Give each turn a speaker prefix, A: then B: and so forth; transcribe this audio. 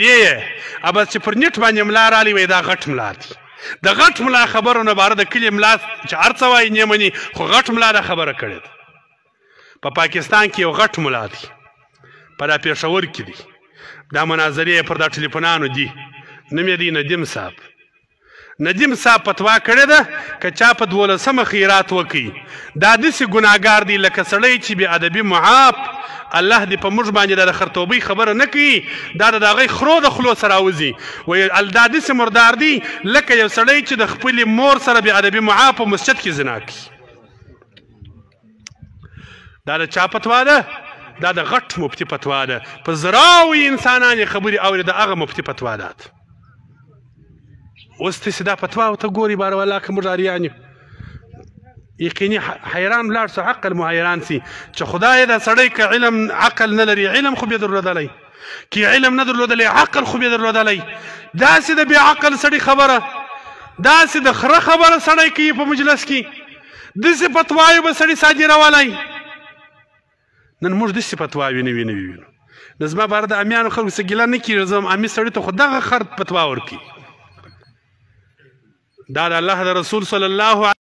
A: دې ابد چې پر نیټ باندې ملا رالی وایي دا غټ ملا دی د غټ ملا خبرو نه باره د کلي ملا چې هر څه وایي نه مني خو غټ ملا دا خبره کړې ده په پاکستان کې یو غټ ملا دی په دا پېښور کې دی دا مناظرې پر دا ټلیفونانو دي نوم یې دی ندیم صاحب ندیم صاحب فتوا کړې ده که چا په 12 خیرات وکړي دا داسې ګناهګار دی لکه سړی چې بې ادبي معاف الله دې په موږ باندې د خرطوبۍ خبره نه کوي دا د هغې خرو د خولو سره راوځي وایي دا داسې مردار دی لکه یو سړی چې د خپلې مور سره بې ادبي معاف په مسجد کې زنا کوي دا د چا فتوا ده دا د غټ مفتي فتوا ده په زراوي انسانان یې خبرې اوري د هغه مفتي فتوا ده اوس تاسې دا فتوا ورته ګوري باره والله که موږ اریان یو یقیني حیران ولاړ سو عقل مو حیران سي چې خدای دا سړی که علم عقل نه لري علم خو بیا درلودلی که علم نه درلودلی عقل خو بیا درلودلی داسې د بې عقل سړي خبره داسې د خره خبره سړی کوي په مجلس کې داسې فتواوې به سړي صادرولی نن موږ داسې فتواوې نوي وینو نو زما باره د امیانو خلکو څه ګیله نه کېږي زه امي سړي ته خو دغه خر فتوا ورکوي دا د الله د رسول صلی الله